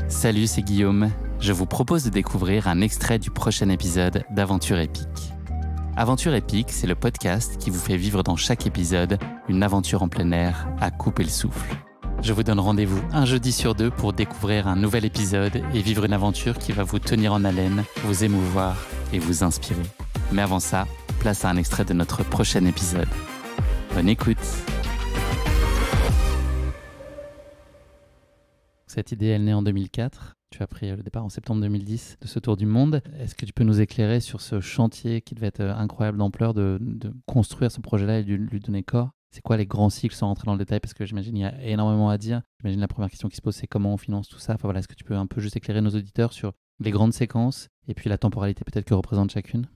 Salut, c'est Guillaume. Je vous propose de découvrir un extrait du prochain épisode d'Aventure épique. Aventure épique, c'est le podcast qui vous fait vivre dans chaque épisode une aventure en plein air à couper le souffle. Je vous donne rendez-vous un jeudi sur deux pour découvrir un nouvel épisode et vivre une aventure qui va vous tenir en haleine, vous émouvoir et vous inspirer. Mais avant ça, place à un extrait de notre prochain épisode. Bonne écoute. Cette idée, elle naît en 2004. Tu as pris le départ en septembre 2010 de ce tour du monde. Est-ce que tu peux nous éclairer sur ce chantier qui devait être incroyable d'ampleur de construire ce projet-là et de lui donner corps? C'est quoi les grands cycles sans rentrer dans le détail? Parce que j'imagine qu'il y a énormément à dire. J'imagine la première question qui se pose, c'est comment on finance tout ça. Enfin voilà, est-ce que tu peux un peu juste éclairer nos auditeurs sur les grandes séquences et puis la temporalité peut-être que représente chacune?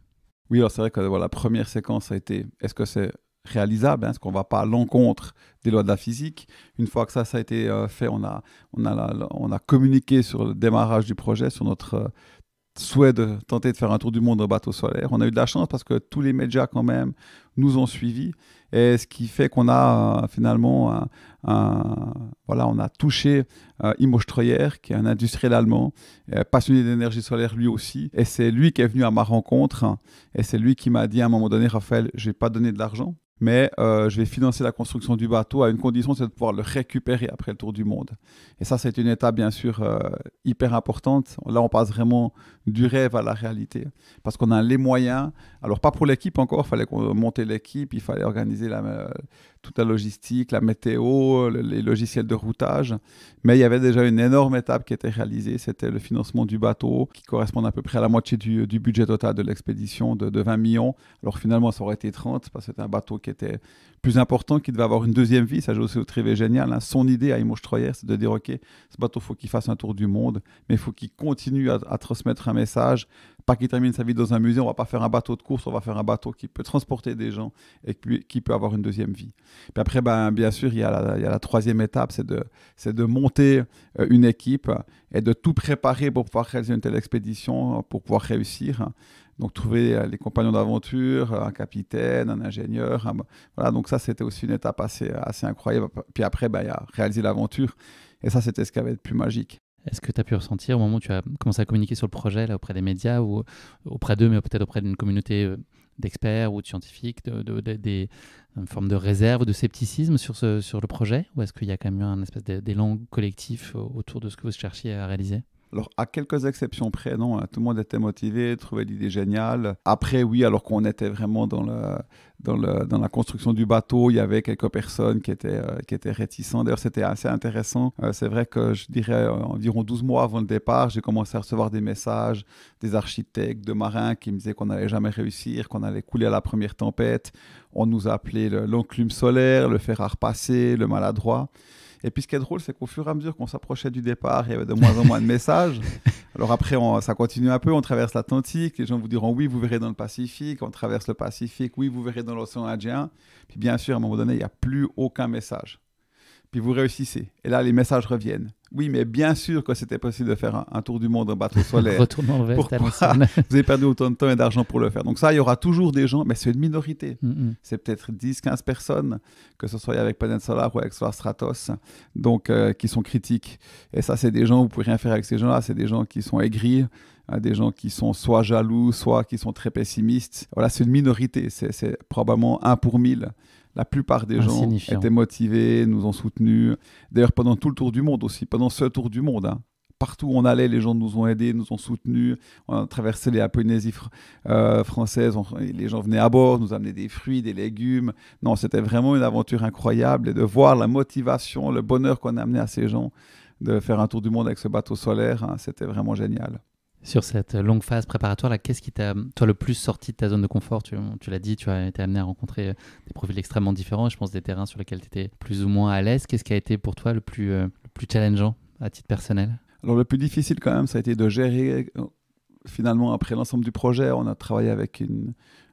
Oui, alors c'est vrai que la première séquence a été est-ce que c'est réalisable, est-ce qu'on ne va pas à l'encontre des lois de la physique? Une fois que ça a été fait, on a communiqué sur le démarrage du projet, sur notre souhait de tenter de faire un tour du monde en bateau solaire. On a eu de la chance parce que tous les médias quand même nous ont suivis, et ce qui fait qu'on a finalement on a touché Imo Streuer, qui est un industriel allemand, passionné d'énergie solaire lui aussi, et c'est lui qui est venu à ma rencontre, et c'est lui qui m'a dit à un moment donné: Raphaël, je ne vais pas donner de l'argent, mais je vais financer la construction du bateau à une condition, c'est de pouvoir le récupérer après le tour du monde. Et ça, c'est une étape bien sûr hyper importante. Là, on passe vraiment du rêve à la réalité, parce qu'on a les moyens. Alors pas pour l'équipe encore, il fallait monter l'équipe, il fallait organiser toute la logistique, la météo, les logiciels de routage. Mais il y avait déjà une énorme étape qui était réalisée, c'était le financement du bateau, qui correspond à peu près à la moitié du budget total de l'expédition de 20 millions. Alors finalement, ça aurait été 30, parce que c'était un bateau qui était plus important, qui devait avoir une deuxième vie. Ça, j'ai aussi trouvé génial. Son idée à Imo Streuer, c'est de dire: ok, ce bateau, il faut qu'il fasse un tour du monde, mais il faut qu'il continue à transmettre un message, pas qu'il termine sa vie dans un musée. On va pas faire un bateau de course, on va faire un bateau qui peut transporter des gens et qui peut avoir une deuxième vie. Puis après, bien sûr, il y a la troisième étape, c'est de monter une équipe et de tout préparer pour pouvoir réaliser une telle expédition, pour pouvoir réussir. Donc, trouver les compagnons d'aventure, un capitaine, un ingénieur. Voilà, donc ça, c'était aussi une étape assez incroyable. Puis après, il y a réaliser l'aventure. Et ça, c'était ce qui avait de plus magique. Est-ce que tu as pu ressentir au moment où tu as commencé à communiquer sur le projet là, auprès des médias ou auprès d'eux, mais peut-être auprès d'une communauté d'experts ou de scientifiques, une forme de réserve, de scepticisme sur le projet? Ou est-ce qu'il y a quand même eu un espèce d'élan collectif autour de ce que vous cherchiez à réaliser? Alors, à quelques exceptions près, non, tout le monde était motivé, trouvait l'idée géniale. Après, oui, alors qu'on était vraiment dans la construction du bateau, il y avait quelques personnes qui étaient réticentes. D'ailleurs, c'était assez intéressant. C'est vrai que, je dirais, environ 12 mois avant le départ, j'ai commencé à recevoir des messages des architectes, de marins qui me disaient qu'on n'allait jamais réussir, qu'on allait couler à la première tempête. On nous appelait l'enclume solaire, le fer à repasser, le maladroit. Et puis ce qui est drôle, c'est qu'au fur et à mesure qu'on s'approchait du départ, il y avait de moins en moins de messages. Alors après, ça continue un peu, on traverse l'Atlantique, les gens vous diront: oui, vous verrez dans le Pacifique. On traverse le Pacifique: oui, vous verrez dans l'océan Indien. Puis bien sûr, à un moment donné, il n'y a plus aucun message. Puis vous réussissez. Et là, les messages reviennent. Oui, mais bien sûr que c'était possible de faire un tour du monde en bateau solaire. Retournement le veste. Pourquoi vous avez perdu autant de temps et d'argent pour le faire? Donc ça, il y aura toujours des gens, mais c'est une minorité. C'est peut-être 10-15 personnes, que ce soit avec Planet Solar ou avec Solar Stratos, donc, qui sont critiques. Et ça, c'est des gens, vous ne pouvez rien faire avec ces gens-là. C'est des gens qui sont aigris, des gens qui sont soit jaloux, soit qui sont très pessimistes. Voilà, c'est une minorité. C'est probablement 1 pour 1000. La plupart des gens étaient motivés, nous ont soutenus. D'ailleurs, pendant tout le tour du monde aussi, pendant ce tour du monde, partout où on allait, les gens nous ont aidés, nous ont soutenus. On a traversé les Polynésies françaises, les gens venaient à bord, nous amenaient des fruits, des légumes. Non, c'était vraiment une aventure incroyable. Et de voir la motivation, le bonheur qu'on a amené à ces gens de faire un tour du monde avec ce bateau solaire, c'était vraiment génial. Sur cette longue phase préparatoire, là, qu'est-ce qui t'a, toi, le plus sorti de ta zone de confort? Tu l'as dit, tu as été amené à rencontrer des profils extrêmement différents, je pense des terrains sur lesquels tu étais plus ou moins à l'aise. Qu'est-ce qui a été pour toi le plus challengeant à titre personnel? Alors, le plus difficile quand même, ça a été de gérer, finalement, après l'ensemble du projet, on a travaillé avec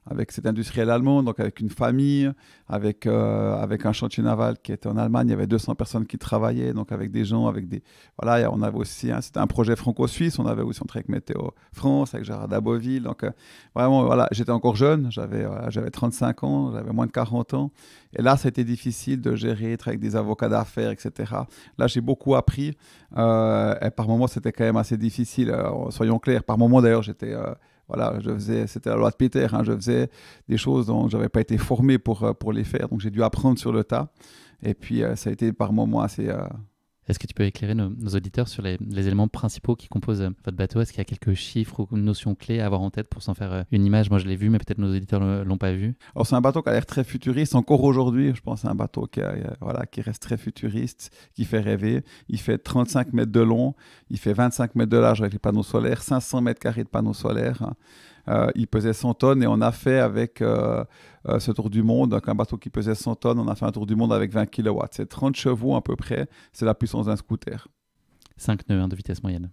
avec cet industriel allemand, donc avec une famille, avec un chantier naval qui était en Allemagne. Il y avait 200 personnes qui travaillaient, donc avec des gens, avec des... Voilà, et on avait aussi, c'était un projet franco-suisse, on travaillait avec Météo France, avec Gérard Daboville. Donc vraiment, voilà, j'étais encore jeune, j'avais 35 ans, j'avais moins de 40 ans. Et là, c'était difficile de gérer, être avec des avocats d'affaires, etc. Là, j'ai beaucoup appris. Et par moments, c'était quand même assez difficile, soyons clairs. Par moments, d'ailleurs, voilà, c'était la loi de Peter, hein, je faisais des choses dont je n'avais pas été formé pour les faire. Donc, j'ai dû apprendre sur le tas. Et puis, ça a été par moments assez... Est-ce que tu peux éclairer nos auditeurs sur les éléments principaux qui composent votre bateau? Est-ce qu'il y a quelques chiffres ou une notion clé à avoir en tête pour s'en faire une image? Moi, je l'ai vu, mais peut-être nos auditeurs ne l'ont pas vu. Alors, c'est un bateau qui a l'air très futuriste. Encore aujourd'hui, je pense que c'est un bateau qui reste très futuriste, qui fait rêver. Il fait 35 mètres de long, il fait 25 mètres de large avec les panneaux solaires, 500 mètres carrés de panneaux solaires. Il pesait 100 tonnes et on a fait avec ce tour du monde, donc un bateau qui pesait 100 tonnes, on a fait un tour du monde avec 20 kW. C'est 30 chevaux à peu près, c'est la puissance d'un scooter. 5 nœuds de vitesse moyenne.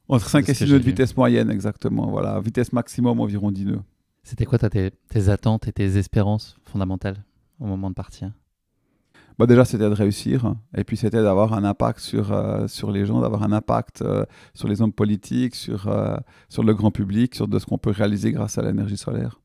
Entre 5 et 6 nœuds de vitesse moyenne, exactement. Voilà, vitesse maximum environ 10 nœuds. C'était quoi tes attentes et tes espérances fondamentales au moment de partir? Déjà, c'était de réussir, et puis c'était d'avoir un impact sur les gens, d'avoir un impact sur les hommes politiques, sur le grand public, sur de ce qu'on peut réaliser grâce à l'énergie solaire.